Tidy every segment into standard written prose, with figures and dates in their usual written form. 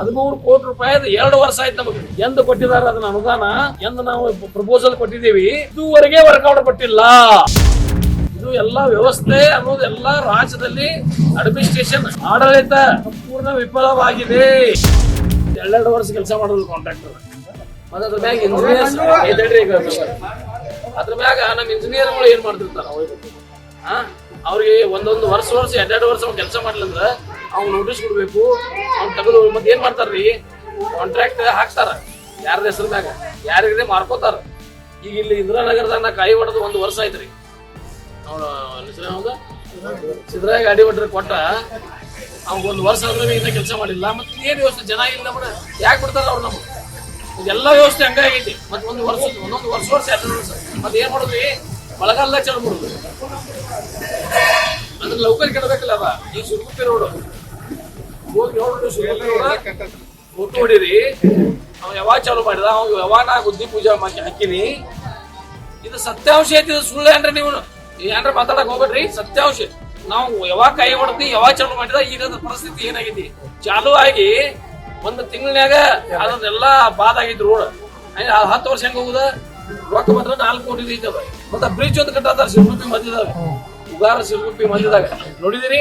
13 ಕೋಟಿ ರೂಪಾಯಿ 2 ವರ್ಷ ಆಯ್ತು ನಮಗೆ. ಎಂದು ಕೊಟ್ಟಿದ್ದಾರೆ ಅದನ್ನ ಅನುದಾನ, ಎಂದು ನಾವು ಪ್ರಪೋಸಲ್ ಕೊಟ್ಟಿದ್ದೀವಿ, ಇದುವರೆಗೆ ವರ್ಕೌಟ್ ಪಟ್ಟಿಲ್ಲ. ಇದು ಎಲ್ಲ ವ್ಯವಸ್ಥೆ ಅನ್ನೋದು ಎಲ್ಲ ರಾಜ್ಯದಲ್ಲಿ ಅಡ್ಮಿನಿಸ್ಟ್ರೇಷನ್ ಆಡಳಿತ ಸಂಪೂರ್ಣ ವಿಫಲವಾಗಿದೆ. 2 ವರ್ಷ ಕೆಲಸ ಮಾಡೋದು ಕಾಂಟ್ರಾಕ್ಟರ್, ಮತ್ತೆ ಅದ್ರ ಮ್ಯಾಗ ಇಂಜಿನಿಯರ್ಸ್ ಅದ್ರ ಮ್ಯಾಗ ನಮ್ಮ ಇಂಜಿನಿಯರ್ಗಳು ಏನ್ ಮಾಡ್ತಿರ್ತಾರ, ಅವ್ರಿಗೆ ಒಂದೊಂದು ವರ್ಷ 2 ವರ್ಷ ಅವ್ನು ಕೆಲಸ ಮಾಡ್ಲಂದ್ರ ಅವ್ನು ನೋಟಿಸ್ ಕೊಡ್ಬೇಕು, ಅವ್ನು ತಗದು ಮತ್ತೆ ಏನ್ ಮಾಡ್ತಾರ್ರಿ, ಕಾಂಟ್ರಾಕ್ಟ್ ಹಾಕ್ತಾರ ಯಾರದ ಹೆಸರು ಮ್ಯಾಗ, ಯಾರಿಗದೆ ಮಾರ್ಕೋತಾರ. ಈಗ ಇಲ್ಲಿ ಇಂದಿರಾನಗರದಾಗ ನಾ ಕಾಯಿ ಹೊಡೆದು 1 ವರ್ಷ ಆಯ್ತ್ರಿ. ಅವ್ನು ಸಿದ್ದರಾಯ ಗಾಡಿ ಹೊಡ್ರಿ ಕೊಟ್ಟ, ಅವ್ಗ 1 ವರ್ಷ ಆದ್ರೆ ಇನ್ನ ಕೆಲಸ ಮಾಡಿಲ್ಲ. ಮತ್ತೆ ಏನ್ ವ್ಯವಸ್ಥೆ, ಜನ ಇಲ್ಲ ನಮ್ಗೆ ಯಾಕೆ ಬಿಡ್ತಾರ ಅವ್ರು? ನಮ್ಗೆ ಇದೆಲ್ಲ ವ್ಯವಸ್ಥೆ ಹಂಗಾಗೈತಿ. ಮತ್ತೆ ಒಂದೊಂದು ವರ್ಷ 2 ವರ್ಷ ಮತ್ತೆ ಏನ್ ಮಾಡುದ್ರಿ, ಮಳೆಗಾಲದಾಗ ಚಾಲು ಮಾಡುದು. ಅದ್ರ ಲೌಕರ್ ಕೆಡಬೇಕಲ್ಲ ಅದ. ಈ ಸುರ್ಗುಪ್ಪಿ ರೋಡ್ ಹೋಗಿ ನೋಡ್ರಿ, ಫೋಟೋ ಹೊಡೀರಿ. ಅವ್ ಯಾವಾಗ ಚಾಲು ಮಾಡಿದ, ಅವ್ ಯಾವಾಗ ನಾ ಗುದ್ದಿ ಪೂಜೆ ಹಾಕಿನಿ. ಇದು ಸತ್ಯಾಂಶ ಐತಿ, ಇದು ಸುಳ್ಳು ಏನ್ರಿ? ನೀವು ಏನ್ರ ಮಾತಾಡಕ್ ಹೋಗ್ಬೇಡ್ರಿ. ಸತ್ಯಾಂಶ ನಾವು ಯಾವಾಗ ಕೈ ಹೊಡ್ತಿ, ಯಾವಾಗ ಚಾಲು ಮಾಡಿದ, ಈಗ ಪರಿಸ್ಥಿತಿ ಏನಾಗೈತಿ, ಚಾಲು ಆಗಿ 1 ತಿಂಗಳನ್ಯಾಗ ಅದನ್ನೆಲ್ಲ ಬಾದ್ ಆಗೈತಿ ರೋಡ್. 10 ವರ್ಷ ಹೆಂಗ ಹೋಗುದ? ರೊಕ್ಕ ಮಾತ್ರ 4 ಕೋಟಿ ಐತದ. ಮತ್ತ ಬ್ರಿಡ್ಜ್ ಒಂದು ಕಟ್ಟಾರ ಸಿರುಗುಪ್ಪಿ ಮಧ್ಯದಾಗ, ಉಗಾರ ಸಿರುಗುಪ್ಪಿ ಮಧ್ಯದಾಗ ನೋಡಿದಿರಿ.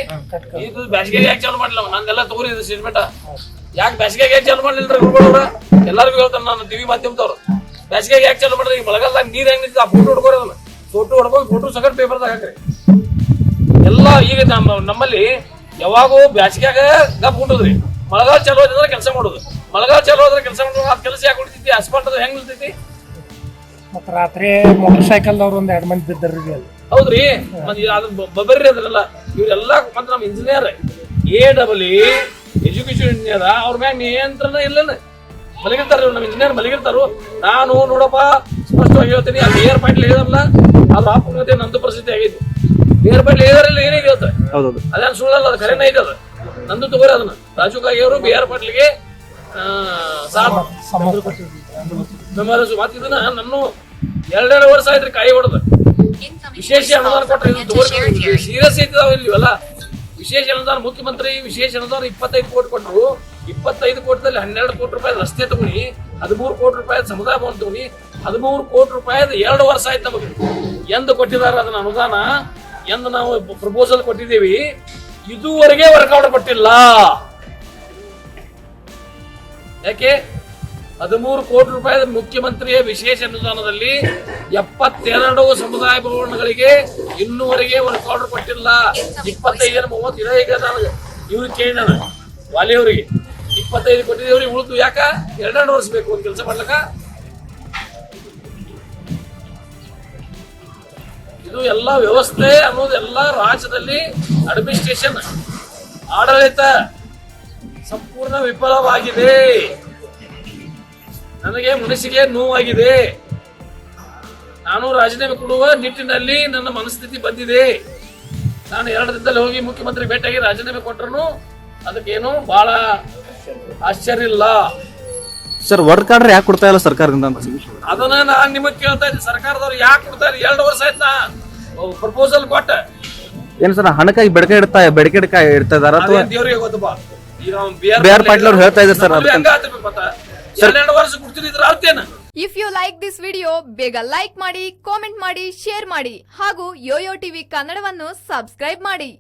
ಇದು ಬ್ಯಾಸಿಗೆ ಯಾಕೆ ಚಾಲು ಮಾಡ್ಲಿಲ್ಲ? ನಂದೆಲ್ಲ ತಗೋರಿ ಸ್ಟೇಟ್ಮೆಂಟ್. ಯಾಕೆ ಬ್ಯಾಸಿಗೆ ಯಾಕೆ ಚಾಲು ಮಾಡ್ಲಿಲ್ಲ ಗುರುಗಳವ್ರ? ಎಲ್ಲರಿಗೂ ಹೇಳ್ತಾನೆ ನಾನು, ಟಿವಿ ಮಾಧ್ಯಮದವ್ರು. ಬ್ಯಾಸಿಗೆ ಯಾಕೆ ಚಾಲು ಮಾಡ್ರಿ? ಈ ಮಳೆಗಾಲದಾಗ ನೀರ್ ಹೆಂಗ್ ನಿಂತ, ಆ ಫೋಟೋ ಹೊಡ್ಕೋರಿ, ಅದನ್ನ ಫೋಟೋ ಹೊಡ್ಕೊಂಡು ಫೋಟೋ ಸಕಟ್ ಪೇಪರ್ದಾಗ ಹಾಕ್ರಿ ಎಲ್ಲ. ಈಗ ನಮ್ಮಲ್ಲಿ ಯಾವಾಗೂ ಬ್ಯಾಸಿಗ್ಯಾಗ ಗಪ್ ಹುಟ್ಟದ್ರಿ, ಮಳೆಗಾಲ ಚಾಲು ಆದ್ರೆ ಕೆಲಸ ಮಾಡೋದು. ಮಳೆಗಾಲ ಚಾಲು ಆದ್ರೆ ಕೆಲಸ ಮಾಡೋದು. ಆ ಕೆಲಸ ಯಾಕೆ ಉಳಿತೈತಿ? ಅಸ್ಫಾಲ್ಟ್ ಅದು ಹೆಂಗ್ ನಿಲ್ತೈತಿ? ಮತ್ತ ರಾತ್ರಿ ಮೋಟರ್ ಸೈಕಲ್ ಅವ್ರ 2 ಮಂದಿ ಬಿದ್ದರ್ರಿ. ಹೌದ್ರಿ, ಬರ್ರಿ ಅದ್ರಲ್ಲ ಇವ್ರೆಲ್ಲ. ಮತ್ತೆ ನಮ್ಮ ಇಂಜಿನಿಯರ್ AEE ಎಜುಕೇಶನ್ ಇಂಜಿನಿಯರ್, ಅವ್ರ ಮ್ಯಾಗ ನಿಯಂತ್ರಣ ಇಲ್ಲ. ಮಲಗಿರ್ತಾರ ನಮ್ಮ ಇಂಜಿನಿಯರ್, ಮಲಗಿರ್ತಾರು. ನಾನು ನೋಡಪ್ಪ ಸ್ಪಷ್ಟವಾಗಿ ಹೇಳ್ತೀನಿ, ಅದು ಏರ್ ಪಾಯಿಂಟ್ ಹೇಳಿದ್ರಲ್ಲ, ಅದು ಆಪುತ್ತೆ ನಂದು ಪರಿಸ್ಥಿತಿ ಆಗೈತಿ. ಏರ್ ಪಾಯಿಂಟ್ ಹೇಳಿದ್ರಲ್ಲ ಏನಿದೆ ಅಂತ, ಅದೇನು ಸುಳ್ಳಲ್ಲ, ಅದು ಕರೆನ ಐತೆ. ಅದು ನಂದು ತಗೋರಿ. ಅದನ್ನ ರಾಜು ಕಾಗಿ ಅವರು BR ಪಾಟ್ಲಿಗೆ ಮತ್ತೆ ಇದನ್ನ ನನ್ನ 2 ವರ್ಷ ಆಯ್ತ್ರಿ ಕಾಯಿ ಹೊಡೆದ. ವಿಶೇಷ ಅನುದಾನ ಕೊಟ್ಟರೆ ಸೀರಿಯಸ್ ಐತಿದಾವ ಇಲ್ಲಿವಲ್ಲ. ವಿಶೇಷ ಅನುದಾನ ಮುಖ್ಯಮಂತ್ರಿ ವಿಶೇಷ ಅನುದಾನ 25 ಕೋಟಿ ಕೊಟ್ಟರು. 25 ಕೋಟಿದಲ್ಲಿ 12 ಕೋಟಿ ರೂಪಾಯಿ ರಸ್ತೆ ತಗೊನಿ, 13 ಕೋಟಿ ರೂಪಾಯಿ ಸಮುದಾಯ ಭವನ ತಗೊನಿ, 13 ಕೋಟಿ ರೂಪಾಯಿ 2 ವರ್ಷ ಆಯ್ತು ನಮಗೆ. ಎಂದು ಕೊಟ್ಟಿದ್ದಾರೆ ಅದನ್ನ ಅನುದಾನ, ಎಂದು ನಾವು ಪ್ರಪೋಸಲ್ ಕೊಟ್ಟಿದ್ದೀವಿ, ಇದುವರೆಗೆ ವರ್ಕೌಟ್ ಪಟ್ಟಿಲ್ಲ. ಯಾಕೆ? 13 ಕೋಟಿ ರೂಪಾಯಿ ಮುಖ್ಯಮಂತ್ರಿಯ ವಿಶೇಷ ಅನುದಾನದಲ್ಲಿ 72 ಸಮುದಾಯ ಭವನಗಳಿಗೆ ಇನ್ನೂವರೆಗೆ ವರ್ಕೌಟ್ ಪಟ್ಟಿಲ್ಲ. 25-30 ಇದೆ. ಈಗ ನನಗೆ ಇವ್ರಿಗೆ ಕೇಳಿದ ವಾಲಿ ಅವರಿಗೆ 25 ಕೊಟ್ಟಿದ್ದೇವ್ರಿಗೆ ಉಳಿದು ಯಾಕ 2 ವರ್ಷ ಬೇಕು ಒಂದು ಕೆಲಸ ಮಾಡ್ಲಕ್ಕ? ಇದು ಎಲ್ಲ ವ್ಯವಸ್ಥೆ ಅನ್ನೋದು ಎಲ್ಲ ರಾಜ್ಯದಲ್ಲಿ ಅಡ್ಮಿನಿಸ್ಟ್ರೇಷನ್ ಆಡಳಿತ ಸಂಪೂರ್ಣ ವಿಫಲವಾಗಿದೆ. ನನಗೆ ಮನಸ್ಸಿಗೆ ನೋವಾಗಿದೆ. ನಾನು ರಾಜೀನಾಮೆ ಕೊಡುವ ನಿಟ್ಟಿನಲ್ಲಿ ನನ್ನ ಮನಸ್ಥಿತಿ ಬಂದಿದೆ. ನಾನು 2 ದಿನದಲ್ಲಿ ಹೋಗಿ ಮುಖ್ಯಮಂತ್ರಿ ಭೇಟಿಯಾಗಿ ರಾಜೀನಾಮೆ ಕೊಟ್ಟರು ಅದಕ್ಕೇನು ಬಹಳ ಆಶ್ಚರ್ಯ ಇಲ್ಲ. ಸರ್, ವರ್ಕ್ ಆರ್ಡರ್ ಯಾಕೆ ಕೊಡ್ತಾ ಇಲ್ಲ ಸರ್ಕಾರದಿಂದ ಅಂತ? ಅದನ್ನ ನಾನು ನಿಮಗೆ ಕೇಳ್ತಾ ಇದ್ದೆ, ಸರ್ಕಾರದವ್ರು ಯಾಕೆ ಕೊಡ್ತಾ ಇಲ್ಲ? 2 ವರ್ಷ ಆಯ್ತು ನಾ ಪ್ರಪೋಸಲ್ ಕೊಟ್ಟ. ಏನ್ ಸರ್, ಹಣಕ್ಕಾಗಿ ಬೇಡಿಕೆ ಇಡ್ತಾ ಇದಾರ ಅಥವಾ ದೇವ್ರಿಗೆ ಗೊತ್ತಪ್ಪ. BR ಪಾಟೀಲ್ ಅವ್ರು ಹೇಳ್ತಾ ಇದ್ದಾರೆ ಸರ್, 2 ವರ್ಷ ಕೊಡ್ತಿದ್ರ ಅರ್ಥೇನ? If you like this video, ಬೇಗ ಲೈಕ್ ಮಾಡಿ, ಕಾಮೆಂಟ್ ಮಾಡಿ, ಶೇರ್ ಮಾಡಿ ಹಾಗೂ ಯೋಯೋ ಟಿವಿ ಕನ್ನಡವನ್ನು ಸಬ್ಸ್ಕ್ರೈಬ್ ಮಾಡಿ.